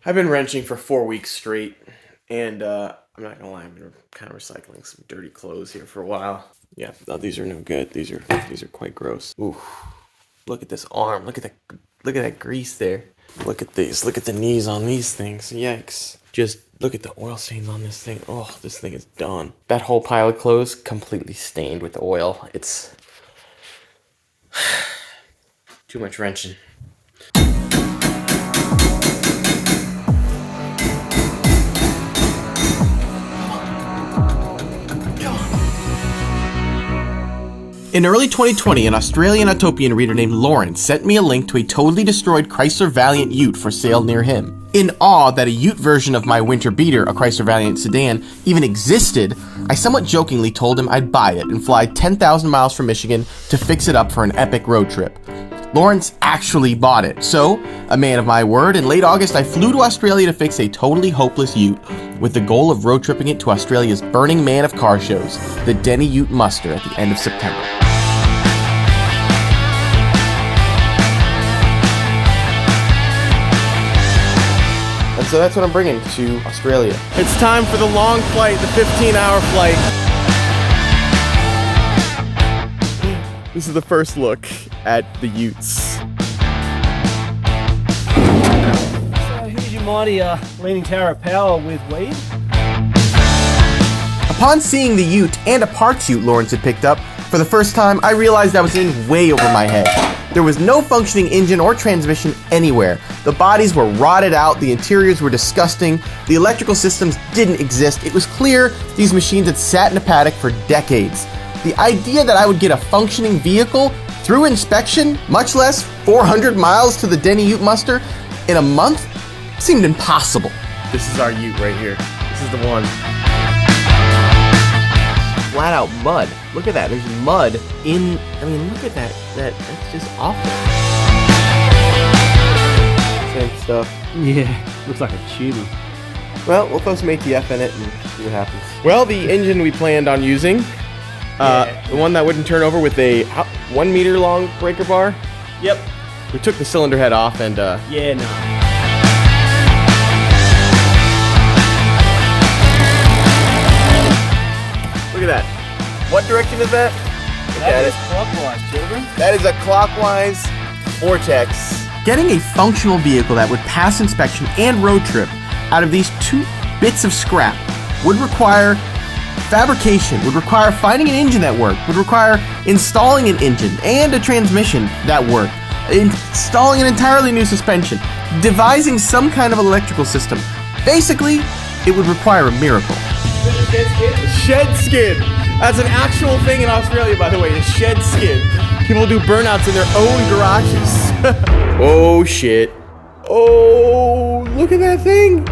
I've been wrenching for 4 weeks straight, and I'm not gonna lie, I've been kind of recycling some dirty clothes here for a while. Yeah, no, these are no good. These are quite gross. Ooh, look at this arm. Look at that grease there. Look at these. Look at the knees on these things. Yikes! Just look at the oil stains on this thing. Oh, this thing is done. That whole pile of clothes completely stained with oil. It's too much wrenching. In early 2020, an Australian Autopian reader named Lawrence sent me a link to a totally destroyed Chrysler Valiant Ute for sale near him. In awe that a Ute version of my winter beater, a Chrysler Valiant sedan, even existed, I somewhat jokingly told him I'd buy it and fly 10,000 miles from Michigan to fix it up for an epic road trip. Lawrence actually bought it, so, a man of my word, in late August I flew to Australia to fix a totally hopeless Ute, with the goal of road tripping it to Australia's burning man of car shows, the Deni Ute Muster, at the end of September. And so that's what I'm bringing to Australia. It's time for the long flight, the 15-hour flight. This is the first look at the Utes. So here's your mighty Leaning Tower of Power with weed. Upon seeing the Ute and a parts Ute Lawrence had picked up, for the first time I realized I was in way over my head. There was no functioning engine or transmission anywhere. The bodies were rotted out, the interiors were disgusting, the electrical systems didn't exist. It was clear these machines had sat in a paddock for decades. The idea that I would get a functioning vehicle through inspection, much less 400 miles to the Deni Ute Muster, in a month seemed impossible. This is our Ute right here. This is the one. Flat out mud. Look at that. There's mud in. I mean, look at that. That's just awful. Same stuff. Yeah, looks like a tuber. Well, we'll throw some ATF in it and see what happens. Well, the engine we planned on using, the one that wouldn't turn over with a 1 meter long breaker bar. Yep. We took the cylinder head off and Yeah, no. look at that. What direction is that? That is clockwise, children. That is a clockwise vortex. Getting a functional vehicle that would pass inspection and road trip out of these two bits of scrap would require fabrication, would require finding an engine that worked, would require installing an engine and a transmission that worked, installing an entirely new suspension, devising some kind of electrical system. Basically, it would require a miracle. Shed skid. That's an actual thing in Australia, by the way, is shed skid. People do burnouts in their own garages. Oh, shit. Oh, look at that thing.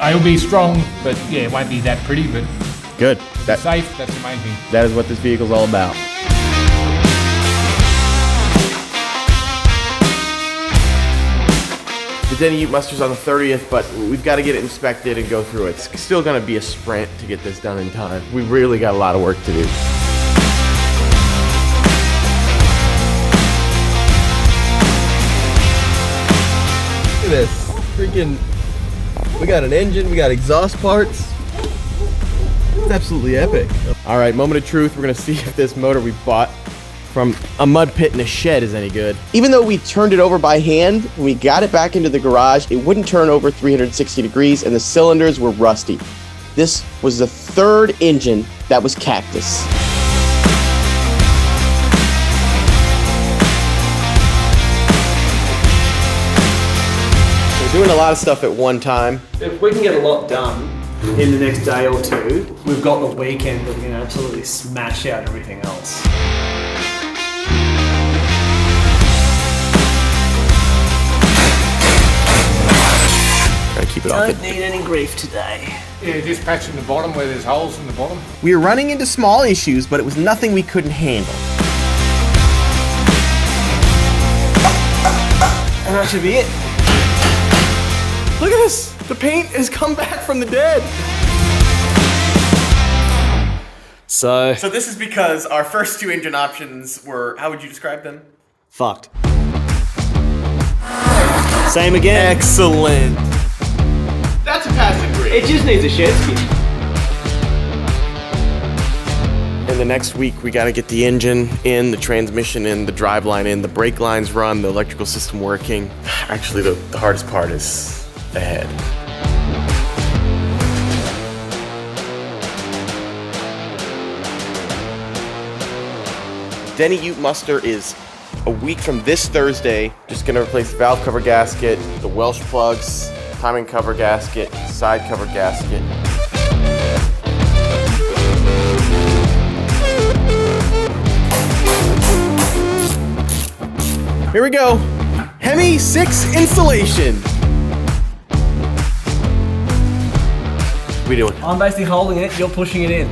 It'll be strong, but yeah, it won't be that pretty, but Good. safe, that's the main thing. That is what this vehicle's all about. The Deni Ute Muster's on the 30th, but we've got to get it inspected and go through it. It's still going to be a sprint to get this done in time. We really got a lot of work to do. Look at this. Freaking, we got an engine, we got exhaust parts. It's absolutely epic. All right, moment of truth. We're going to see if this motor we bought from a mud pit in a shed is any good. Even though we turned it over by hand, when we got it back into the garage, it wouldn't turn over 360 degrees and the cylinders were rusty. This was the third engine that was Cactus. We're doing a lot of stuff at one time. If we can get a lot done in the next day or two, we've got the weekend that we can absolutely smash out everything else. Gotta keep it off. Don't need any grief today. Yeah, just patching the bottom where there's holes in the bottom. We were running into small issues, but it was nothing we couldn't handle. And that should be it. Look at this. The paint has come back from the dead. So So this is because our first two engine options were, how would you describe them? fucked. Same again. Excellent. That's a passing grade. It just needs a shed skip. In the next week, we gotta get the engine in, the transmission in, the driveline in, the brake lines run, the electrical system working. Actually, the hardest part is ahead. Deni Ute Muster is a week from this Thursday. Just gonna replace the valve cover gasket, the Welsh plugs, timing cover gasket, side cover gasket. Here we go. Hemi 6 installation. What are we doing? I'm basically holding it, you're pushing it in.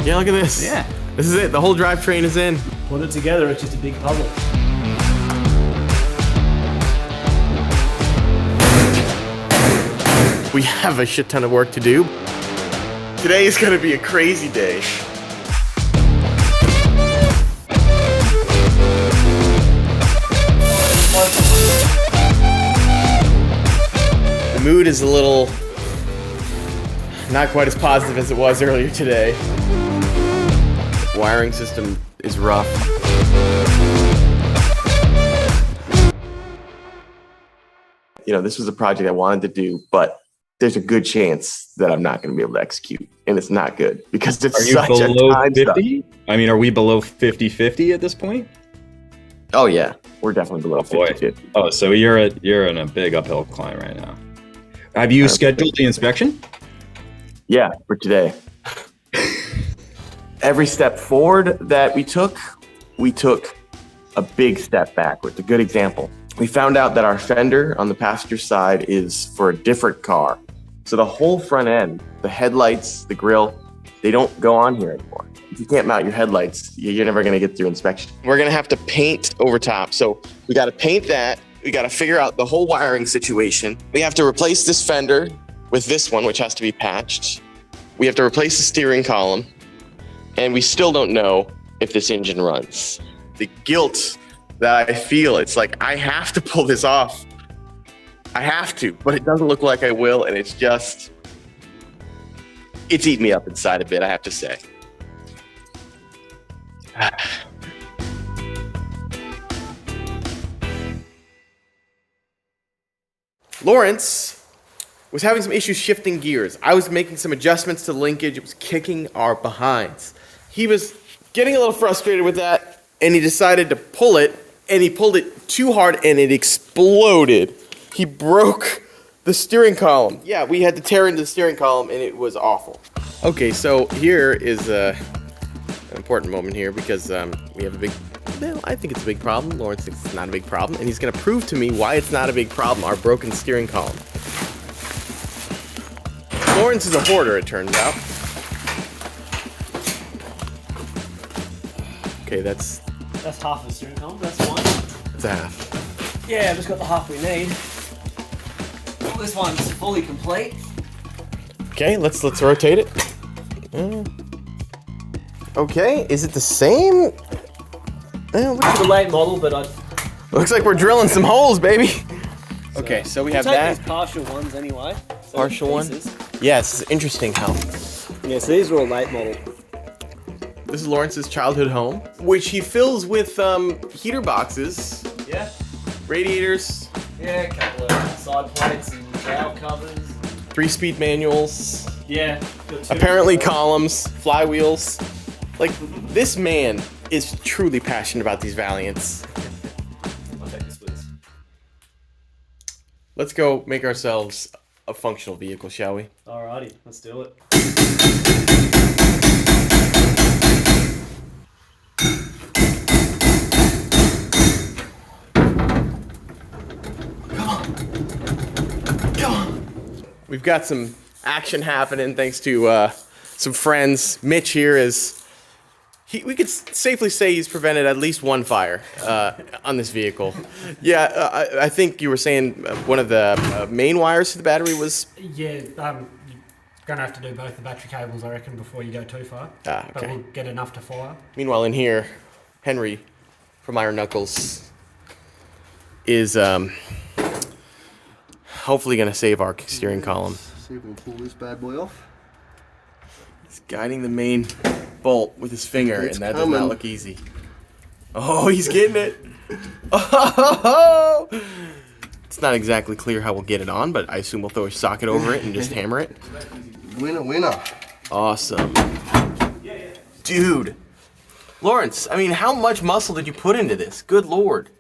Yeah, look at this. Yeah. This is it. The whole drivetrain is in. Put it together, it's just a big puzzle. We have a shit ton of work to do. Today is gonna be a crazy day. The mood is a little not quite as positive as it was earlier today. Wiring system is rough. You know, this was a project I wanted to do, but there's a good chance that I'm not going to be able to execute, and it's not good because it's Are you such a below time suck. 50? I mean, are we below 50-50 at this point? Oh yeah, we're definitely below Boy. 50-50. Oh, so you're in a big uphill climb right now. Have you scheduled the inspection? Yeah, for today. Every step forward that we took a big step backwards. A good example. We found out that our fender on the passenger side is for a different car. So the whole front end, the headlights, the grille, they don't go on here anymore. If you can't mount your headlights, you're never gonna get through inspection. We're gonna have to paint over top. So we gotta paint that. We gotta figure out the whole wiring situation. We have to replace this fender with this one, which has to be patched. We have to replace the steering column. And we still don't know if this engine runs. The guilt that I feel, it's like, I have to pull this off. I have to, but it doesn't look like I will. And it's eating me up inside a bit, I have to say. Lawrence was having some issues shifting gears. I was making some adjustments to linkage. It was kicking our behinds. He was getting a little frustrated with that, and he decided to pull it, and he pulled it too hard, and it exploded. He broke the steering column. Yeah, we had to tear into the steering column, and it was awful. Okay, so here is an important moment here, because we have a big, well, I think it's a big problem. Lawrence thinks it's not a big problem, and he's gonna prove to me why it's not a big problem, our broken steering column. Lawrence is a hoarder, it turns out. Okay, that's half of the steering column, that's fine. a half. Yeah, I've just got the half we need. Well, this one's fully complete. Okay, let's rotate it. Okay, is it the same? It's a late model, but Looks like we're drilling some holes, baby. Okay, so we have take that. these partial ones anyway. So Partial one? pieces. Yeah, it's interesting how. Yeah, so these are all late model. This is Lawrence's childhood home, which he fills with heater boxes, Yeah. radiators, Yeah, a couple of side plates and valve covers. 3-speed manuals, Yeah. got two. apparently columns, flywheels. Like, this man is truly passionate about these Valiants. I'll take this, please. Let's go make ourselves a functional vehicle, shall we? Alrighty, let's do it. We've got some action happening thanks to some friends. Mitch here is we could safely say he's prevented at least one fire on this vehicle. Yeah, I think you were saying one of the main wires to the battery was... Yeah, you're going to have to do both the battery cables, I reckon, before you go too far. Ah, But okay. we'll get enough to fire. Meanwhile, in here, Henry from Iron Knuckles is hopefully going to save our steering column. See if we can pull this bad boy off. He's guiding the main bolt with his finger, It's and that does coming. not look easy. Oh, he's getting it. Oh! It's not exactly clear how we'll get it on, but I assume we'll throw a socket over it and just hammer it. Winner, winner. Awesome. Dude. Lawrence, I mean, how much muscle did you put into this? Good Lord.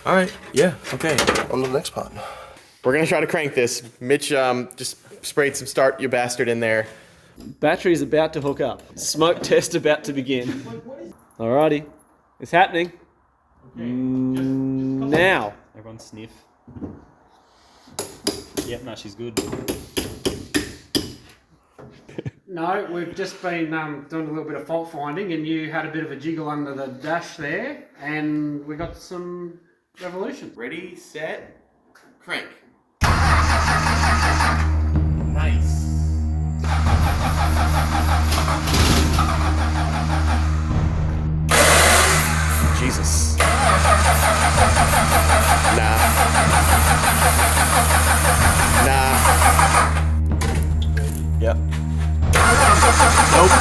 All right, yeah, okay. On to the next part. We're gonna try to crank this. Mitch just sprayed some Start You Bastard in there. Battery's about to hook up. Smoke test about to begin. Alrighty. It's happening. Now. Everyone sniff. Yep, no, she's good. No, we've just been doing a little bit of fault finding, and you had a bit of a jiggle under the dash there, and we got some revolution. Ready, set, crank. Nice. Jesus. Nah. Yep. Nope.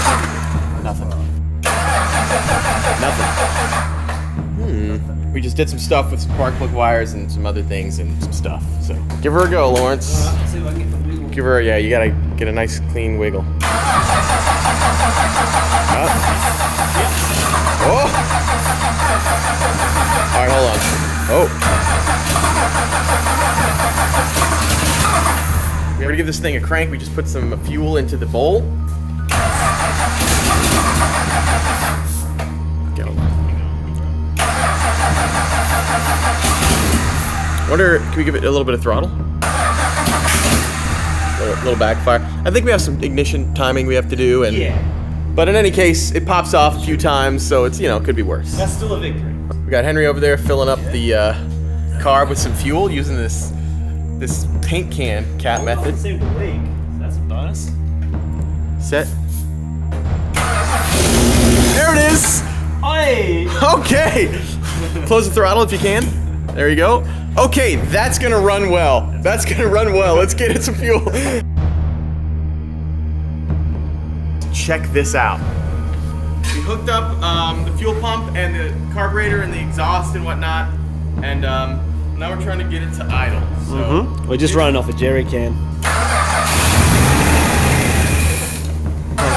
Nothing. We just did some stuff with some spark plug wires and some other things and some stuff. So give her a go, Lawrence. See if I can get the wiggle. Give her, yeah, you gotta get a nice clean wiggle. Up. Oh! Alright, hold on. Oh. We gotta give this thing a crank. We just put some fuel into the bowl. Go. Wonder, can we give it a little bit of throttle? A little backfire. I think we have some ignition timing we have to do, and but in any case, it pops off a few times, so it's, you know, it could be worse. That's still a victory. We got Henry over there filling up the car with some fuel using this paint can cat method. Doesn't seem to leak. That's a bonus. Set. There it is. Hey! Okay. Close the throttle if you can. There you go. Okay, that's gonna run well. That's gonna run well. Let's get it some fuel. Check this out. We hooked up the fuel pump and the carburetor and the exhaust and whatnot, and now we're trying to get it to idle. So We're just running off a jerry can.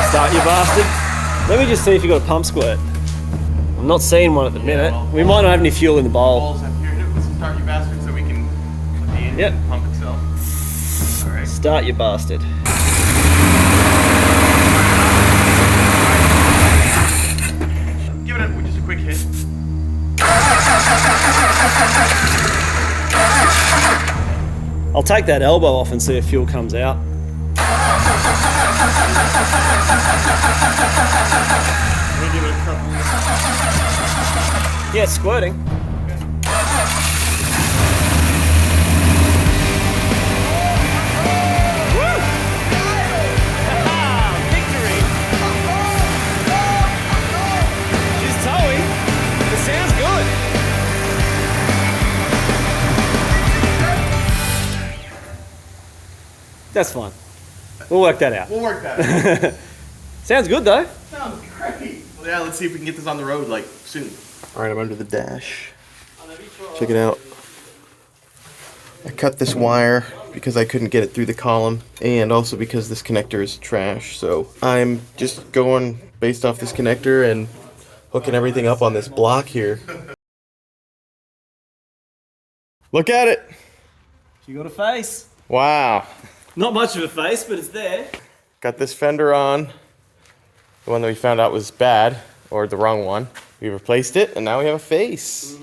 Start, you bastard. Let me just see if you got a pump squirt. I'm not seeing one at the minute. We might not have any fuel in the bowl. balls up here. Hit it with some Start You Bastard so we can put the engine pump itself. All right. Start, you bastard. Give it just a quick hit. I'll take that elbow off and see if fuel comes out. Let me give it a couple. Yeah, it's squirting. Victory! She's towing. It sounds good. That's fine. We'll work that out. We'll work that out. Sounds good though. Sounds great. Well, yeah, let's see if we can get this on the road like soon. All right, I'm under the dash. Check it out. I cut this wire because I couldn't get it through the column, and also because this connector is trash. So I'm just going based off this connector and hooking everything up on this block here. Look at it. You got a face. Wow. Not much of a face, but it's there. Got this fender on. The one that we found out was bad, or the wrong one. We replaced it, and now we have a face.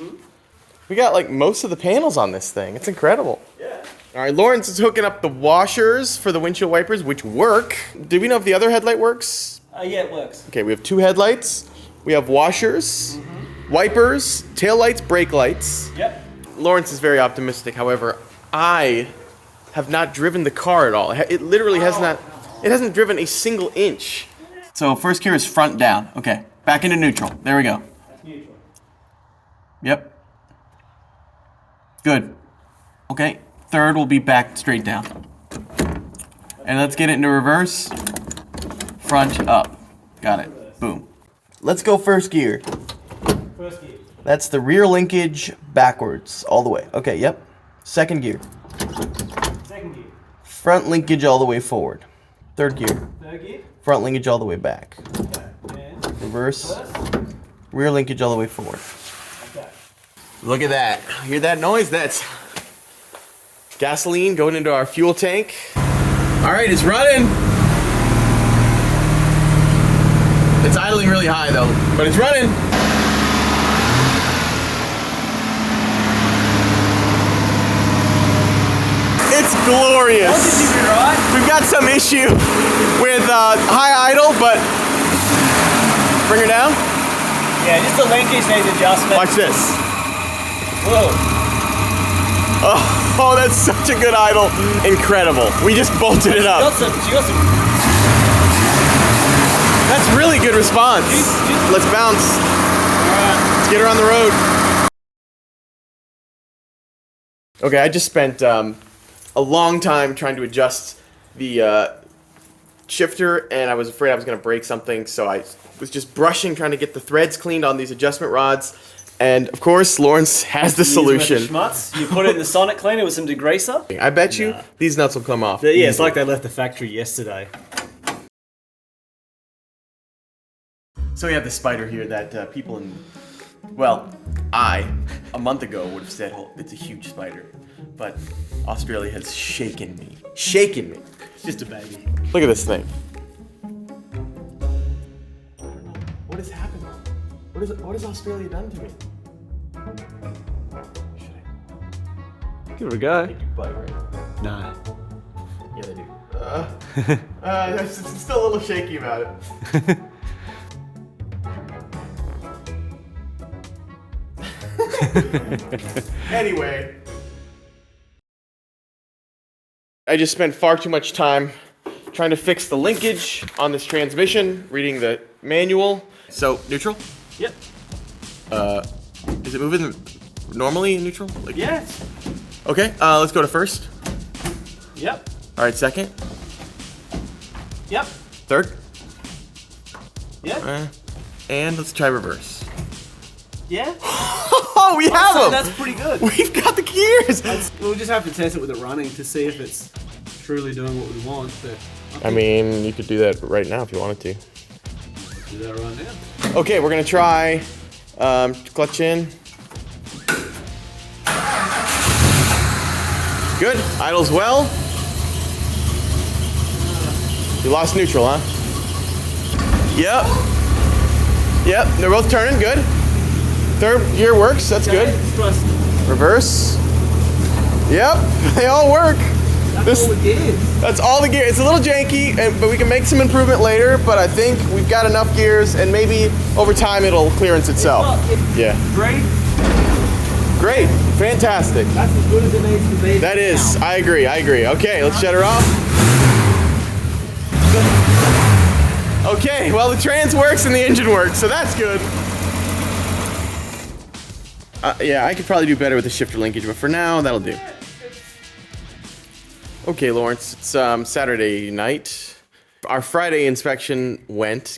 We got like most of the panels on this thing. It's incredible. Yeah. All right, Lawrence is hooking up the washers for the windshield wipers, which work. Do we know if the other headlight works? Yeah, it works. Okay, we have 2 headlights. We have washers, wipers, tail lights, brake lights. Yep. Lawrence is very optimistic. However, I have not driven the car at all. It literally has not. It hasn't driven a single inch. So first gear is front down. Okay, back into neutral. There we go. Neutral. Yep. Good. Okay, third will be back straight down. And let's get it into reverse. Front up. Got it. Boom. Let's go first gear. First gear. That's the rear linkage backwards all the way. Okay, yep. Second gear. Second gear. Front linkage all the way forward. Third gear. Third gear. Front linkage all the way back. Okay. And Reverse. first. Rear linkage all the way forward. Okay. Look at that. Hear that noise? That's gasoline going into our fuel tank. All right, it's running. It's idling really high though, but it's running. It's glorious. What did you do right? We've got some issue with high idle, but bring her down. Yeah, just the linkage needs adjustment. Watch this. Whoa. Oh, that's such a good idle. Incredible. We just bolted it up. She got some. That's really good response. Let's bounce. Let's get her on the road. Okay, I just spent a long time trying to adjust the shifter, and I was afraid I was going to break something, so I was just brushing, trying to get the threads cleaned on these adjustment rods. And of course, Lawrence has the solution. Schmutz. You put it in the sonic cleaner with some degreaser. I bet you these nuts will come off. Yeah, it's easily. like they left the factory yesterday. So we have this spider here that people in, well, a month ago would have said, oh, it's a huge spider. But Australia has shaken me. Shaken me. It's just a baby. Look at this thing. What has happened? What has Australia done to me? Give it a go. You bite, right? No. Yeah, they do. I'm still a little shaky about it. Anyway. I just spent far too much time trying to fix the linkage on this transmission, reading the manual. So, neutral? Yep. Is it moving normally in neutral? Like, Yeah. Okay, let's go to first. Yep. All right, second. Yep. Third. Yep. And let's try reverse. Yeah. Oh, we have them! That's pretty good. We've got the gears! We'll just have to test it with it running to see if it's truly doing what we want. But I mean, you could do that right now if you wanted to. do that right now. Okay, we're gonna try clutch in. Good, idles well. You lost neutral, huh? Yep. Yep, they're both turning, good. Third gear works, that's good. Reverse. Yep, they all work. That's all the gears. That's all the gear. It's a little janky, but we can make some improvement later, but I think we've got enough gears, and maybe over time it'll clearance itself. Yeah. Great. Great. Fantastic. That's as good as it needs to be. That is. I agree. Okay, let's shut her off. Okay, well, the trans works and the engine works, so that's good. Yeah, I could probably do better with the shifter linkage, but for now, that'll do. Okay, Lawrence, it's Saturday night. Our Friday inspection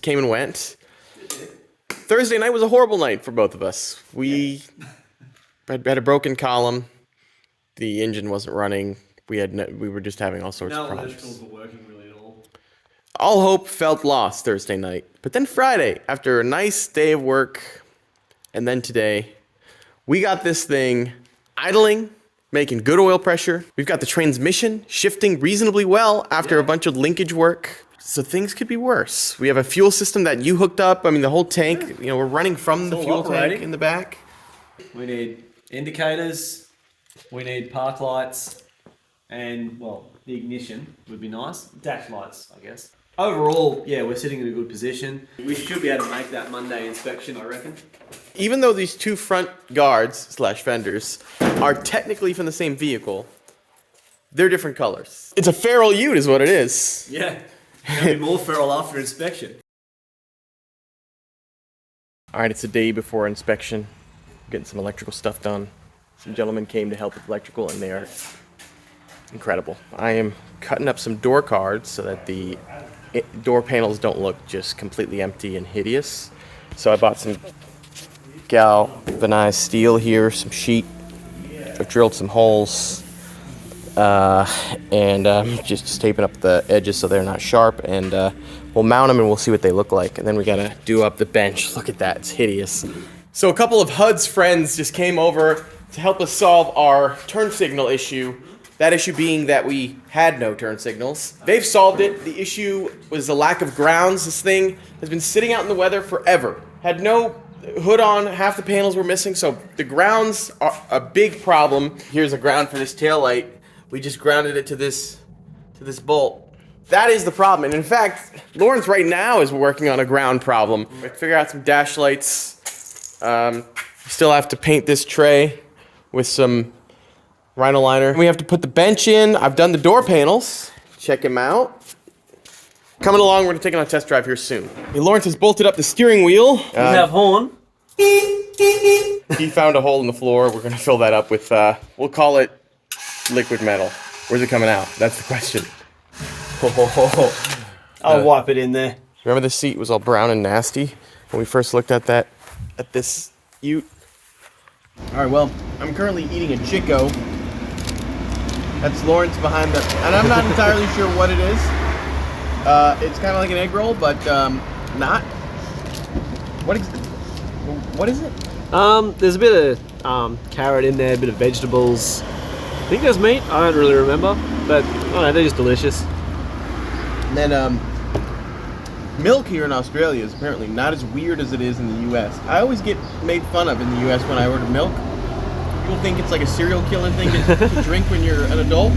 came and went. Thursday night was a horrible night for both of us. We had a broken column. The engine wasn't running. We were just having all sorts of problems. electricals were working really at all. All hope felt lost Thursday night. But then Friday, after a nice day of work, and then today, we got this thing idling, making good oil pressure. We've got the transmission shifting reasonably well after a bunch of linkage work. So things could be worse. We have a fuel system that you hooked up. I mean, the whole tank, we're running from the all fuel tank operating. in the back. We need indicators. We need park lights. and, well, the ignition would be nice. Dash lights, I guess. Overall, yeah, we're sitting in a good position. We should be able to make that Monday inspection, I reckon. Even though these two front guards slash fenders are technically from the same vehicle, they're different colors. It's a feral ute is what it is. Yeah, there'll be more feral after inspection. All right, it's the day before inspection. Getting some electrical stuff done. Some gentlemen came to help with electrical, and they are incredible. I am cutting up some door cards so that the door panels don't look just completely empty and hideous. So I bought some galvanized steel here, some sheet. I've drilled some holes, and just taping up the edges so they're not sharp, and we'll mount them and we'll see what they look like. And then we gotta do up the bench. Look at that, it's hideous. So a couple of HUD's friends just came over to help us solve our turn signal issue. That issue being that we had no turn signals. They've solved it. The issue was the lack of grounds. This thing has been sitting out in the weather forever. Had no hood on, half the panels were missing, so the grounds are a big problem. Here's a ground for this taillight. We just grounded it to this bolt. That is the problem. And in fact, Lawrence right now is working on a ground problem. We have to figure out some dash lights. Still have to paint this tray with some Rhino liner. We have to put the bench in. I've done the door panels. Check them out. Coming along, we're gonna take it on a test drive here soon. Hey, Lawrence has bolted up the steering wheel. We have horn. He found a hole in the floor. We're gonna fill that up with, we'll call it liquid metal. Where's it coming out? That's the question. I'll wipe it in there. Remember the seat was all brown and nasty when we first looked at this ute? All right, well, I'm currently eating a Chico. That's Lawrence behind the, and I'm not entirely sure what it is. It's kind of like an egg roll, but not. What is it? There's a bit of carrot in there, a bit of vegetables. I think there's meat. I don't really remember, but I don't know, they're just delicious. And then milk here in Australia is apparently not as weird as it is in the U.S. I always get made fun of in the U.S. when I order milk. People think it's like a serial killer thing to drink when you're an adult.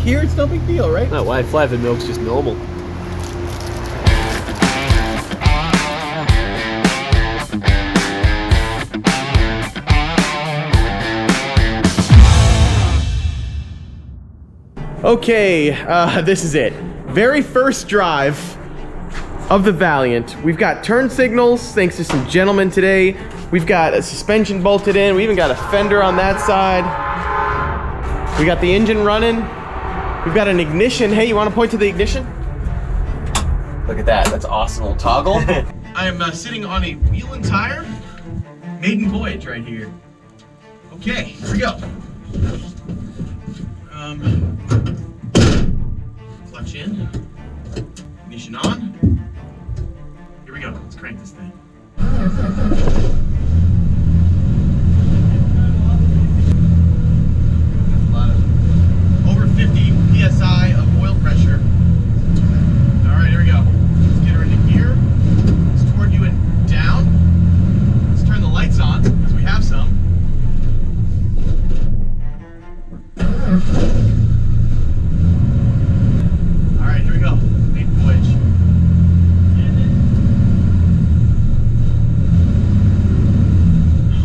Here, it's no big deal, right? No way, flavored milk's just normal. Okay, this is it. Very first drive of the Valiant. We've got turn signals, thanks to some gentlemen today. We've got a suspension bolted in. We even got a fender on that side. We got the engine running. We've got an ignition. Hey, you want to point to the ignition? Look at that. That's awesome little toggle. I am sitting on a wheel and tire maiden voyage right here. Okay, here we go. Clutch in. Ignition on. Here we go. Let's crank this thing. A lot of over 50 psi of oil pressure. All right, here we go. Let's get her into gear. Let's toward you and down. Let's turn the lights on because we have some. All right, here we go. Maiden voyage.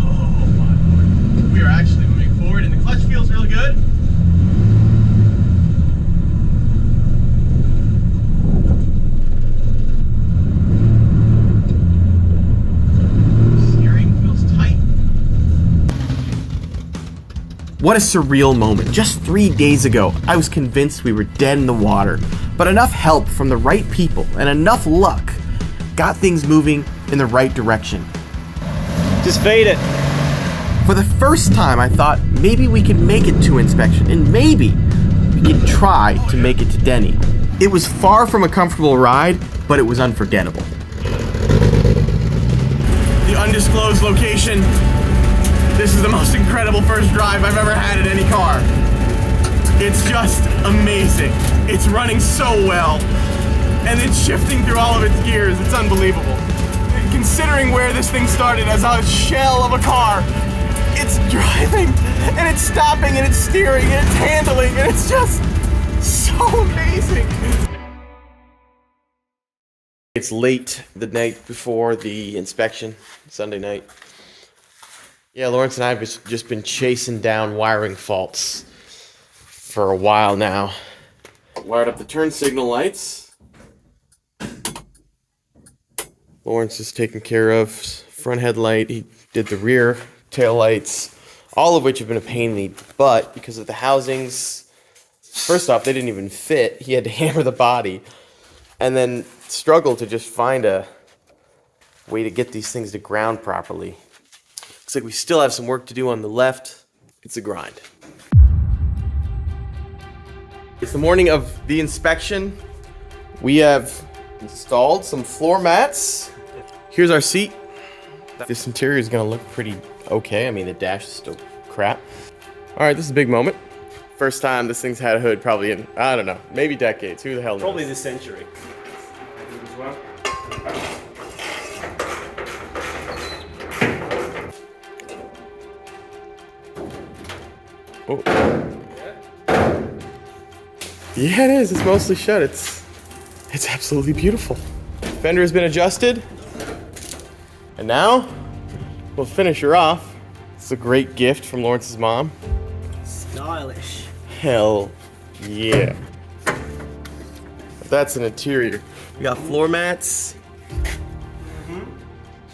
Oh my lord. We are actually moving forward and the clutch feels really good. Steering feels tight. What a surreal moment. Just 3 days ago, I was convinced we were dead in the water. But enough help from the right people and enough luck got things moving in the right direction. Just feed it. For the first time, I thought maybe we could make it to inspection, and maybe we could try to make it to Deni. It was far from a comfortable ride, but it was unforgettable. The undisclosed location. This is the most incredible first drive I've ever had in any car. It's just amazing. It's running so well. And it's shifting through all of its gears. It's unbelievable. Considering where this thing started as a shell of a car, it's driving and it's stopping and it's steering and it's handling and it's just so amazing. It's late the night before the inspection, Sunday night. Yeah, Lawrence and I have just been chasing down wiring faults for a while now. Wired up the turn signal lights. Lawrence is taking care of front headlight. He did the rear tail lights, all of which have been a pain in the butt because of the housings. First off, they didn't even fit. He had to hammer the body and then struggle to just find a way to get these things to ground properly. Looks like we still have some work to do on the left. It's a grind. It's the morning of the inspection. We have installed some floor mats. Here's our seat. This interior is gonna look pretty okay. I mean, the dash is still crap. All right, this is a big moment. First time this thing's had a hood probably in, I don't know, maybe decades. Who the hell knows? Probably this century. Oh. Yeah, it is. It's mostly shut. It's absolutely beautiful. Fender has been adjusted. And now, we'll finish her off. It's a great gift from Lawrence's mom. Stylish. Hell yeah. That's an interior. We got floor mats.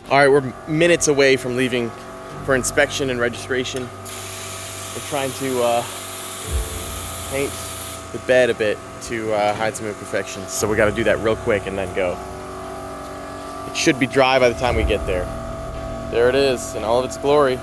All right, we're minutes away from leaving for inspection and registration. We're trying to paint the bed a bit to hide some imperfections. So we got to do that real quick and then go. It should be dry by the time we get there. There it is in all of its glory.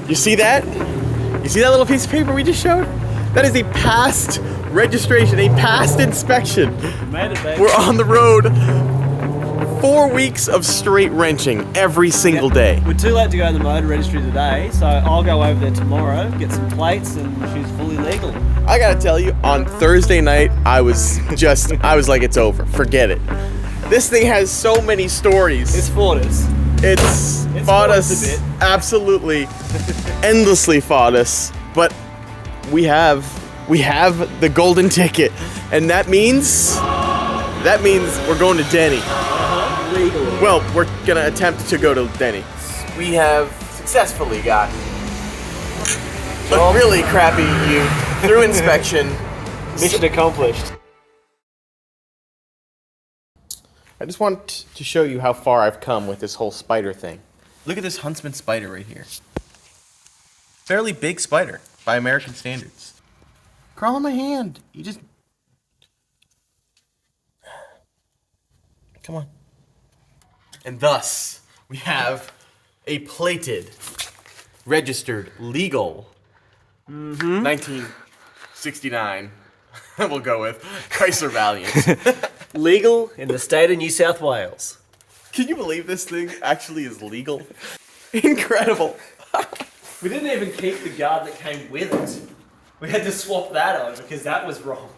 You see that? You see that little piece of paper we just showed? That is a past registration, a past inspection. Made it, babe. We're on the road. 4 weeks of straight wrenching every single day. We're too late to go to the motor registry today, so I'll go over there tomorrow, get some plates, and she's fully legal. I gotta tell you, on Thursday night, I was like, it's over, forget it. This thing has so many stories. It's Fortis. It's fought us, a bit. absolutely, endlessly fought us, but we have the golden ticket, and that means we're going to Deni. Legally. Well, we're gonna attempt to go to Deni. We have successfully gotten a really crappy ute through inspection. Mission accomplished. I just want to show you how far I've come with this whole spider thing. Look at this Huntsman spider right here. Fairly big spider by American standards. Crawl on my hand. You just... Come on. And thus, we have a plated, registered, legal, 1969, we'll go with, Chrysler Valiant. Legal in the state of New South Wales. Can you believe this thing actually is legal? Incredible. We didn't even keep the guard that came with it. We had to swap that over because that was wrong.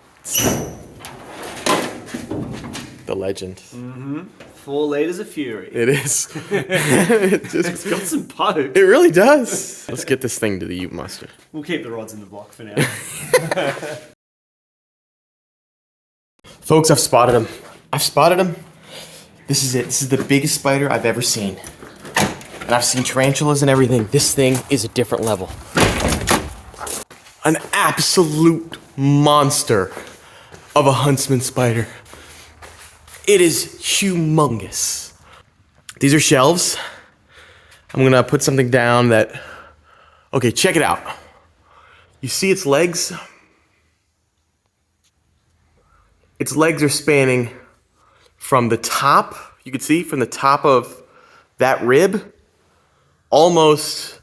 The legend. 4 litres of fury. It is. It's got some poke. It really does. Let's get this thing to the Ute Muster. We'll keep the rods in the block for now. Folks, I've spotted him. This is it. This is the biggest spider I've ever seen. And I've seen tarantulas and everything. This thing is a different level. An absolute monster of a huntsman spider. It is humongous. These are shelves. I'm gonna put something down that, okay, check it out. You see its legs? Its legs are spanning from the top, you can see from the top of that rib, almost,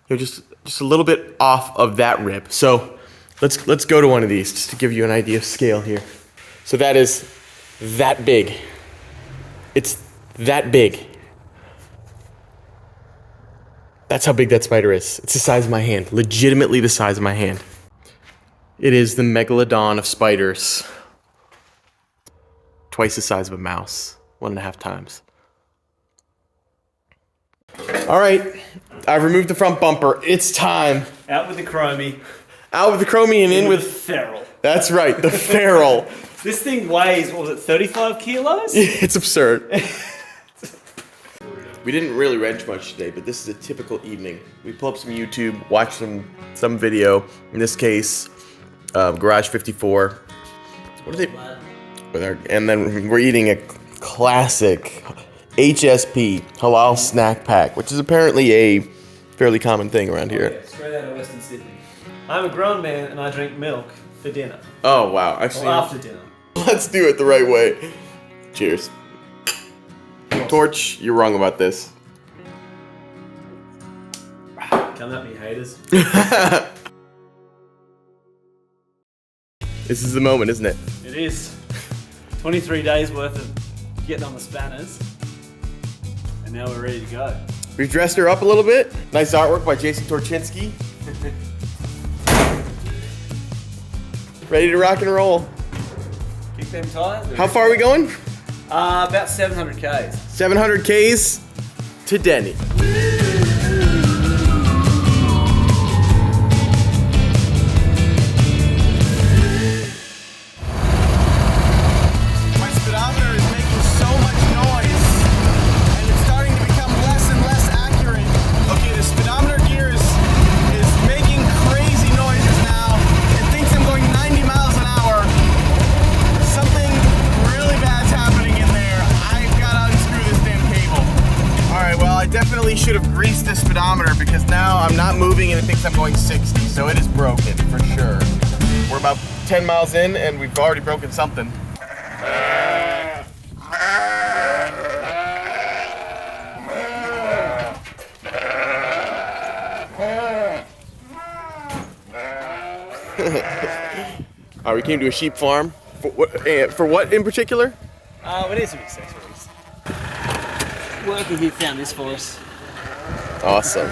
you know, just a little bit off of that rib. So let's go to one of these just to give you an idea of scale here. So that is that big. It's that big. That's how big that spider is. It's the size of my hand, legitimately the size of my hand. It is the megalodon of spiders. Twice the size of a mouse, 1.5 times. All right, I've removed the front bumper. It's time. Out with the chromie. Out with the chromie and in with... feral. That's right, the feral. This thing weighs, what was it, 35 kilos? It's absurd. We didn't really wrench much today, but this is a typical evening. We pull up some YouTube, watch some video. In this case, Garage 54. What are they? And then we're eating a classic HSP halal snack pack, which is apparently a fairly common thing around here. Yeah, straight out of Western Sydney. I'm a grown man and I drink milk for dinner. Oh wow! Actually, Or after dinner. Let's do it the right way. Cheers. Torch, you're wrong about this. Come at me, haters. This is the moment, isn't it? It is. 23 days worth of getting on the spanners. And now we're ready to go. We've dressed her up a little bit. Nice artwork by Jason Torchinsky. Ready to rock and roll. Kick them tires. How far are we going? About 700 Ks. 700 Ks to Deni. My speedometer is making so much noise, and it's starting to become less and less accurate. Okay, the speedometer gear is making crazy noises now. It thinks I'm going 90 miles an hour. Something really bad's happening in there. I've got to unscrew this damn cable. Alright, well, I definitely should have greased the speedometer because now I'm not moving and it thinks I'm going 60, so it is broken for sure. We're about 10 miles in and we've already broken something. Alright, we came to a sheep farm. For what in particular? We need some accessories. Worker here found this for us. Awesome.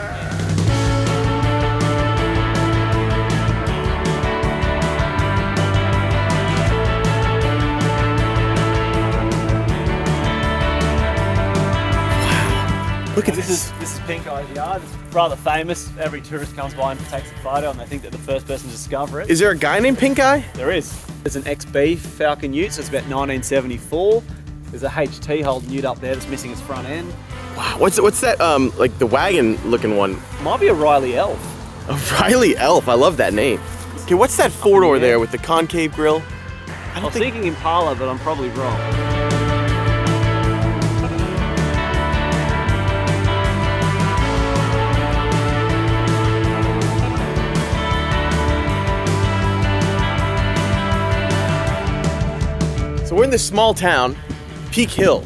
Look at this. This is Pink Eye's yard. It's rather famous. Every tourist comes by and takes a photo, and they think they're the first person to discover it. Is there a guy named Pink Eye? There is. There's an XB Falcon Ute, so it's about 1974. There's a HT holding Ute up there that's missing its front end. Wow, what's that? Like the wagon-looking one? Might be a Riley Elf. A Riley Elf. I love that name. Okay, what's that four-door there with the concave grille? I was thinking Impala, but I'm probably wrong. So we're in this small town, Peak Hill.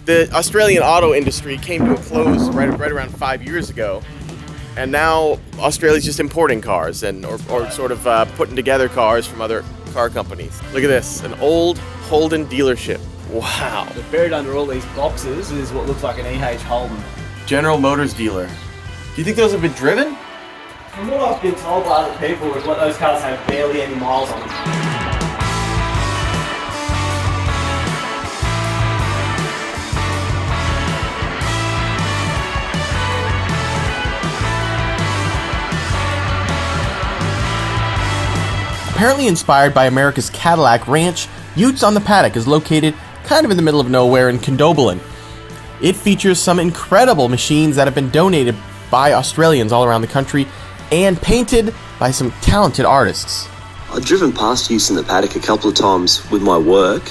The Australian auto industry came to a close right around 5 years ago, and now Australia's just importing cars or sort of putting together cars from other car companies. Look at this, an old Holden dealership. Wow. But buried under all these boxes is what looks like an EH Holden. General Motors dealer. Do you think those have been driven? From what I've been told by other people is what those cars have barely any miles on them. Apparently inspired by America's Cadillac Ranch, Utes on the Paddock is located kind of in the middle of nowhere in Condobolin. It features some incredible machines that have been donated by Australians all around the country and painted by some talented artists. I've driven past Utes in the Paddock a couple of times with my work,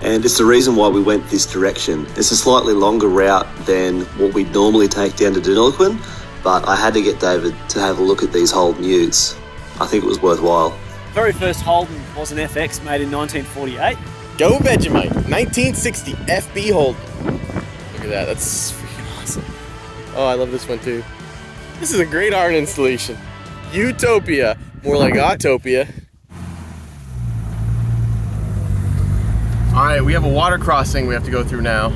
And it's the reason why we went this direction. It's a slightly longer route than what we'd normally take down to Deniliquin, but I had to get David to have a look at these Holden utes. I think it was worthwhile. Very first Holden was an FX made in 1948. Go Vegemite, 1960 FB Holden. Look at that, that's freaking awesome. Oh, I love this one too. This is a great art installation. Utopia, more like Autopia. All right, we have a water crossing we have to go through now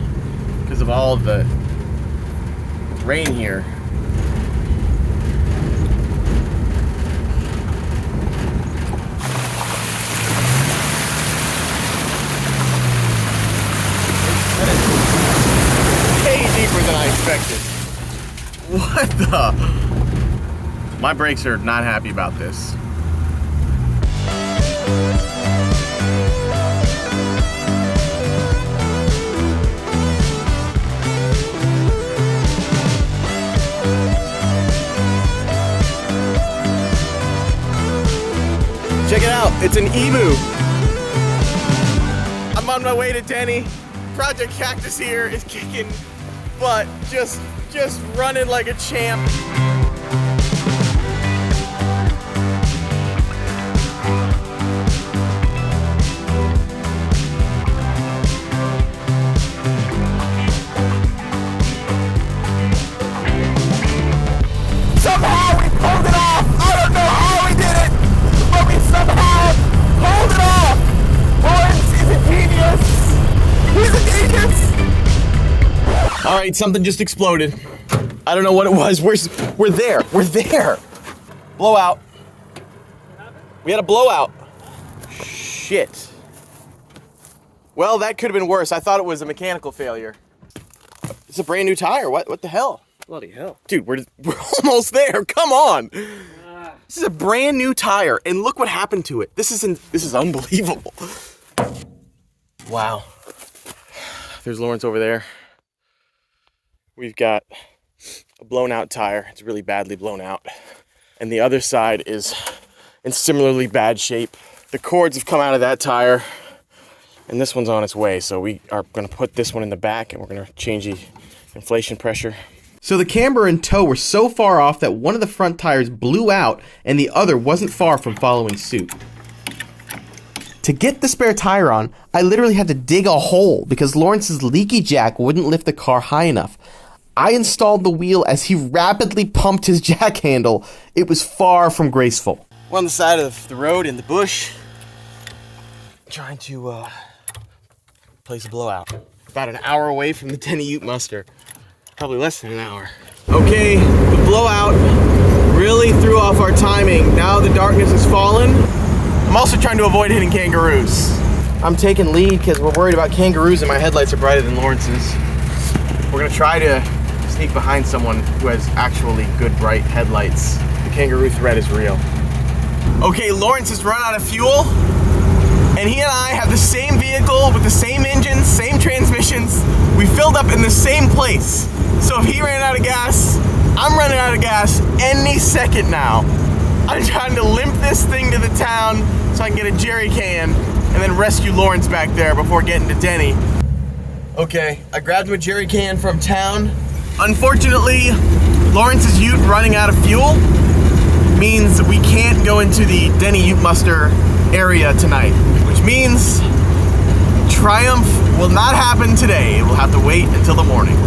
because of all of the rain here. Way deeper than I expected. What the? My brakes are not happy about this. Check it out, it's an emu. I'm on my way to Deni. Project Cactus here is kicking butt, just running like a champ. Somehow we pulled it off! I don't know how we did it, but we somehow pulled it off! Lawrence is a genius! He's a genius! All right, something just exploded. I don't know what it was. We're there. We're there. Blowout. We had a blowout. Shit. Well, that could have been worse. I thought it was a mechanical failure. It's a brand new tire. What the hell? Bloody hell. Dude, we're almost there. Come on. This is a brand new tire, and look what happened to it. This is unbelievable. Wow. There's Lawrence over there. We've got a blown out tire. It's really badly blown out. And the other side is in similarly bad shape. The cords have come out of that tire, and this one's on its way. So we are gonna put this one in the back, and we're gonna change the inflation pressure. So the camber and tow were so far off that one of the front tires blew out, and the other wasn't far from following suit. To get the spare tire on, I literally had to dig a hole because Lawrence's leaky jack wouldn't lift the car high enough. I installed the wheel as he rapidly pumped his jack handle. It was far from graceful. We're on the side of the road in the bush, trying to place a blowout. About an hour away from the Deni Ute Muster. Probably less than an hour. Okay, the blowout really threw off our timing. Now the darkness has fallen. I'm also trying to avoid hitting kangaroos. I'm taking lead because we're worried about kangaroos and my headlights are brighter than Lawrence's. We're gonna try to sneak behind someone who has actually good bright headlights. The kangaroo threat is real. Okay, Lawrence has run out of fuel, and he and I have the same vehicle with the same engines, same transmissions. We filled up in the same place. So if he ran out of gas, I'm running out of gas any second now. I'm trying to limp this thing to the town so I can get a jerry can and then rescue Lawrence back there before getting to Deni. Okay, I grabbed him a jerry can from town. Unfortunately, Lawrence's ute running out of fuel means we can't go into the Deni Ute Muster area tonight, which means triumph will not happen today. We'll have to wait until the morning.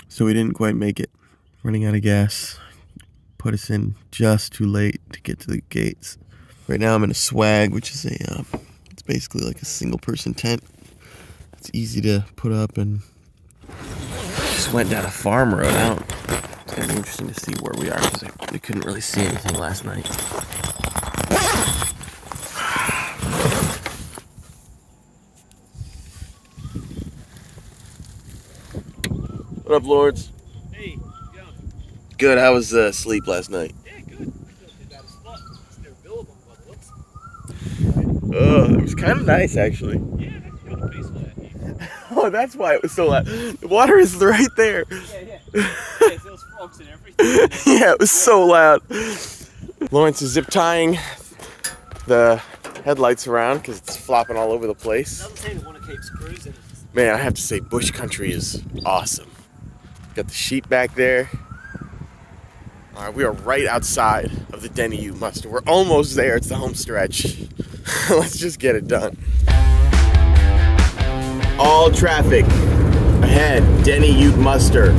So we didn't quite make it. Running out of gas. Put us in just too late to get to the gates. Right now I'm in a swag, which is it's basically like a single person tent. It's easy to put up and just went down a farm road out. It's gonna be interesting to see where we are because we couldn't really see anything last night. What up, Lords? Hey, how's it going? Good. How was sleep last night? Yeah, good. Still got a spot. Still billable by the looks. It was kind of nice, actually. Yeah, it's kind of peaceful out here. Oh, that's why it was so loud. The water is right there. Yeah. Yeah, there was frogs and everything. Yeah, it was so loud. Lawrence is zip tying the headlights around because it's flopping all over the place. Doesn't seem to want to keep screws in it. Man, I have to say, bush country is awesome. Got the sheep back there. All right, we are right outside of the Deni Ute Muster. We're almost there. It's the home stretch. Let's just get it done. All traffic ahead, Deni Ute Muster.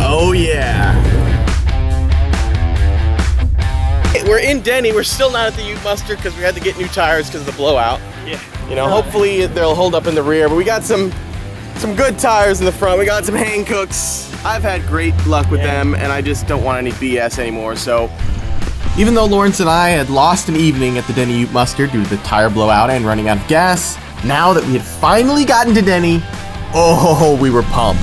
Oh yeah. We're in Deni. We're still not at the Ute Muster because we had to get new tires because of the blowout. Yeah. You know, hopefully they'll hold up in the rear, but we got some good tires in the front. We got some Hankooks. I've had great luck with them, and I just don't want any BS anymore, so. Even though Lawrence and I had lost an evening at the Deni Ute Muster due to the tire blowout and running out of gas, now that we had finally gotten to Deni, oh, we were pumped.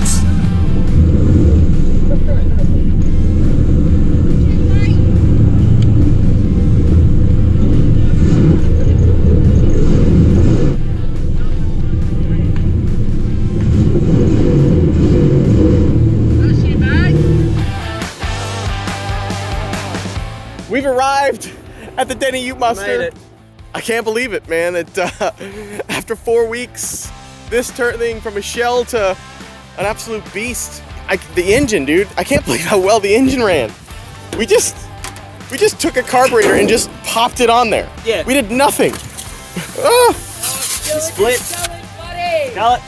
We've arrived at the Deni Ute Muster. Made it. I can't believe it, man. After 4 weeks, this turning from a shell to an absolute beast. The engine, dude. I can't believe how well the engine ran. We just took a carburetor and just popped it on there. Yeah. We did nothing. Ah. Split. Sell it.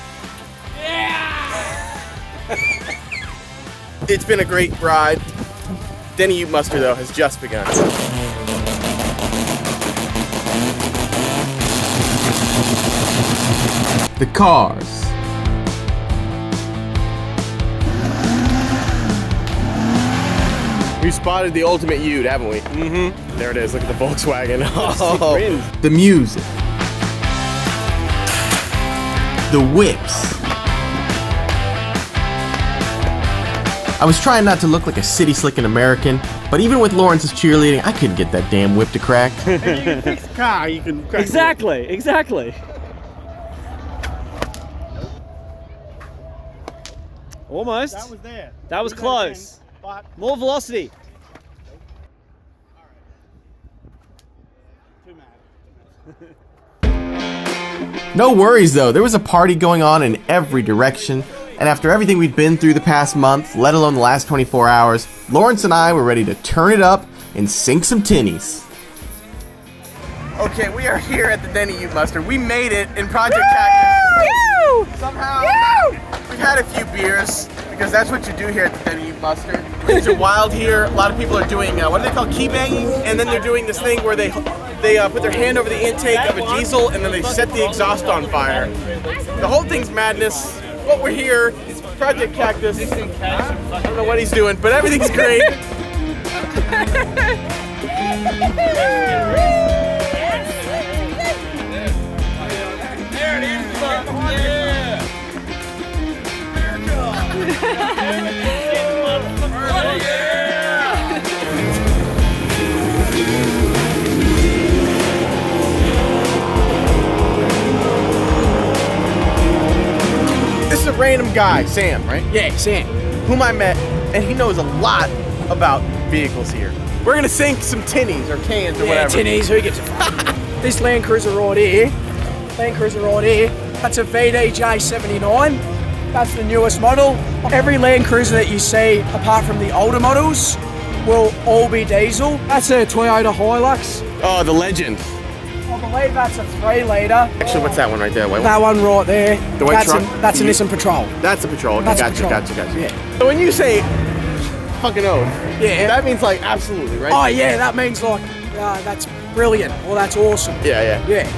It's been a great ride. Deni Ute Muster, though, has just begun. The cars. We've spotted the ultimate Ute, haven't we? Mm-hmm. There it is. Look at the Volkswagen. Oh. The music. The whips. I was trying not to look like a city slicking American, but even with Lawrence's cheerleading, I couldn't get that damn whip to crack. You can fix the car, you can crack Exactly. Almost. That was there. That was We got close. it in, but More velocity. too mad. No worries though, there was a party going on in every direction, and after everything we'd been through the past month, let alone the last 24 hours, Lawrence and I were ready to turn it up and sink some tinnies. Okay, we are here at the Deni Ute Muster. We made it in Project Cactus. Somehow, we've had a few beers because that's what you do here at the Deni Ute Muster. Things are wild here. A lot of people are doing what do they call key banging, and then they're doing this thing where they put their hand over the intake of a diesel and then they set the exhaust on fire. The whole thing's madness. But we're here. It's Project Cactus. I don't know what he's doing, but everything's great. This is a random guy, Sam, right? Yeah, Sam. Whom I met, and he knows a lot about vehicles here. We're gonna sink some tinnies or cans or whatever. Tinnies, who gives a fuck? This Land Cruiser right here, that's a VDJ79. That's the newest model. Every Land Cruiser that you see, apart from the older models, will all be diesel. That's a Toyota Hilux. Oh, the legend. I believe that's a 3-litre. Actually, what's that one right there? White That one right there. The white that's truck? That's a Nissan Patrol. That's a Patrol. Okay, That's a gotcha, Patrol. gotcha. Yeah. So when you say fucking oath, Yeah. that means like absolutely, right? Oh yeah, that means like, that's brilliant, or that's awesome. Yeah. Yeah.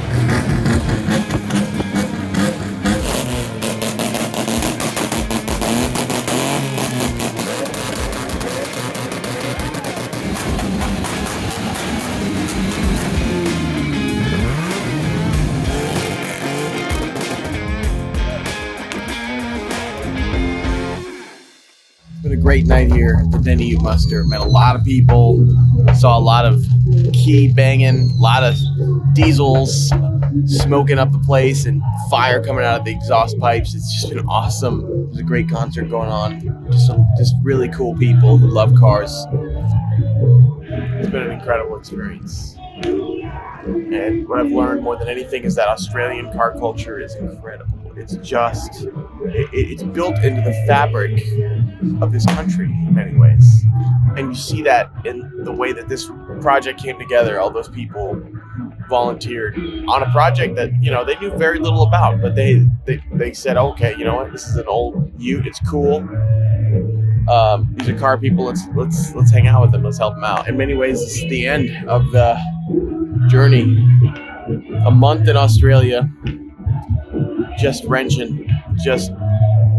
It's been a great night here at the Deni Ute Muster. Met a lot of people, saw a lot of key banging, a lot of diesels smoking up the place and fire coming out of the exhaust pipes. It's just been awesome. There's a great concert going on. Just really cool people who love cars. It's been an incredible experience. And what I've learned more than anything is that Australian car culture is incredible. It's just, it's built into the fabric of this country in many ways. And you see that in the way that this project came together. All those people volunteered on a project that, you know, they knew very little about, but they said, okay, you know what, this is an old ute, it's cool. These are car people, let's hang out with them, let's help them out. In many ways, this is the end of the journey. A month in Australia, just wrenching, just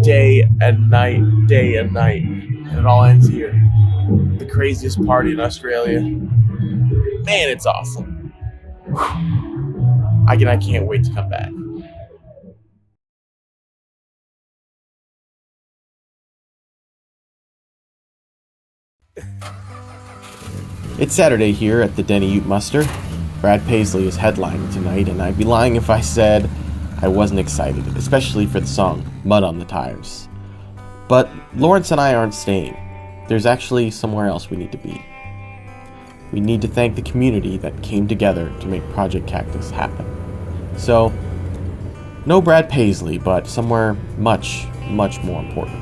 day and night, and it all ends here. The craziest party in Australia. Man, it's awesome. I can't wait to come back. It's Saturday here at the Deni Ute Muster. Brad Paisley is headlining tonight, and I'd be lying if I said I wasn't excited, especially for the song Mud on the Tires. But Lawrence and I aren't staying. There's actually somewhere else we need to be. We need to thank the community that came together to make Project Cactus happen. So, no Brad Paisley, but somewhere much, much more important.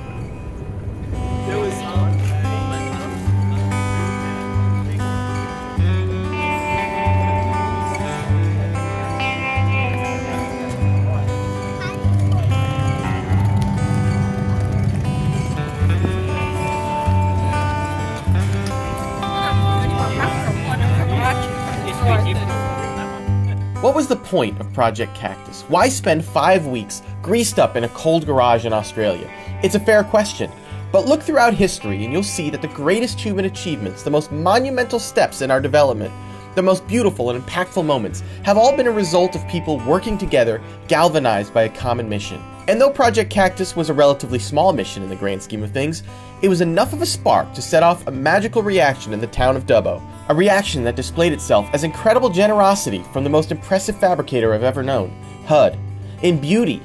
What was the point of Project Cactus? Why spend 5 weeks greased up in a cold garage in Australia? It's a fair question, but look throughout history and you'll see that the greatest human achievements, the most monumental steps in our development, the most beautiful and impactful moments have all been a result of people working together, galvanized by a common mission. And though Project Cactus was a relatively small mission in the grand scheme of things, it was enough of a spark to set off a magical reaction in the town of Dubbo. A reaction that displayed itself as incredible generosity from the most impressive fabricator I've ever known, HUD. In beauty,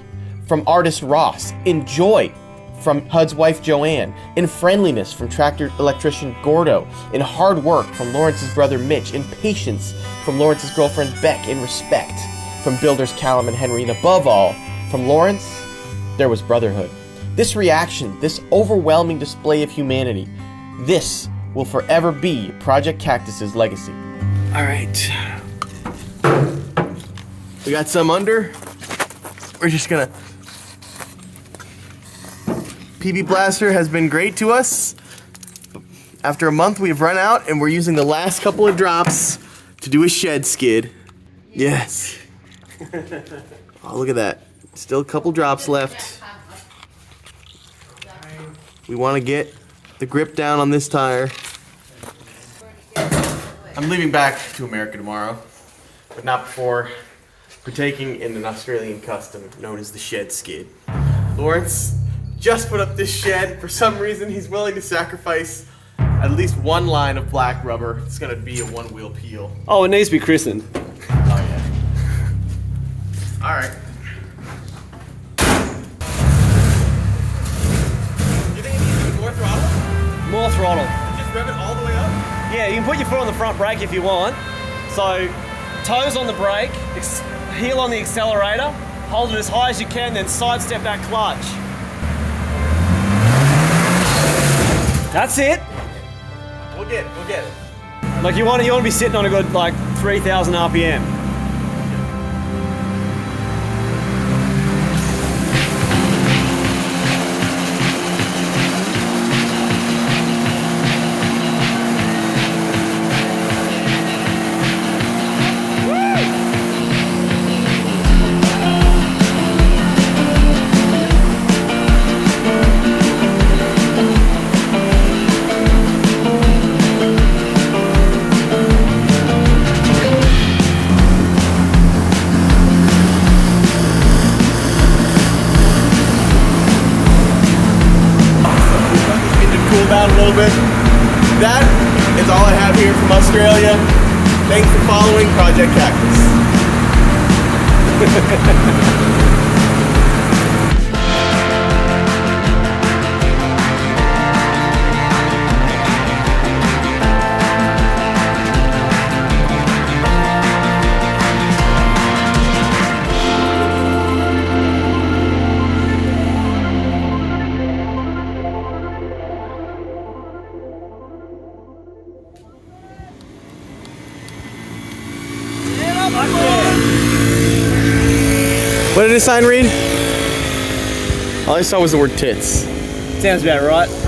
from artist Ross. In joy, from HUD's wife Joanne. In friendliness, from tractor electrician Gordo. In hard work, from Lawrence's brother Mitch. In patience, from Lawrence's girlfriend Beck. In respect, from builders Callum and Henry. And above all, from Lawrence, there was brotherhood. This reaction, this overwhelming display of humanity, this will forever be Project Cactus's legacy. All right. We got some under. We're just gonna... PB Blaster has been great to us. After a month, we've run out, and we're using the last couple of drops to do a shed skid. Yes. Oh, look at that. Still a couple drops left. We want to get the grip down on this tire. I'm leaving back to America tomorrow, but not before partaking in an Australian custom known as the shed skid. Lawrence just put up this shed. For some reason, he's willing to sacrifice at least one line of black rubber. It's going to be a one-wheel peel. Oh, it needs to be christened. Oh, yeah. All right. More throttle. Just rev it all the way up? Yeah, you can put your foot on the front brake if you want. So, toes on the brake, heel on the accelerator, hold it as high as you can, then sidestep that clutch. That's it. We'll get it. Like you want to be sitting on a good 3,000 RPM. Down a little bit. That is all I have here from Australia. Thanks for following Project Cactus. What did the sign read? All I saw was the word tits. Sounds about right.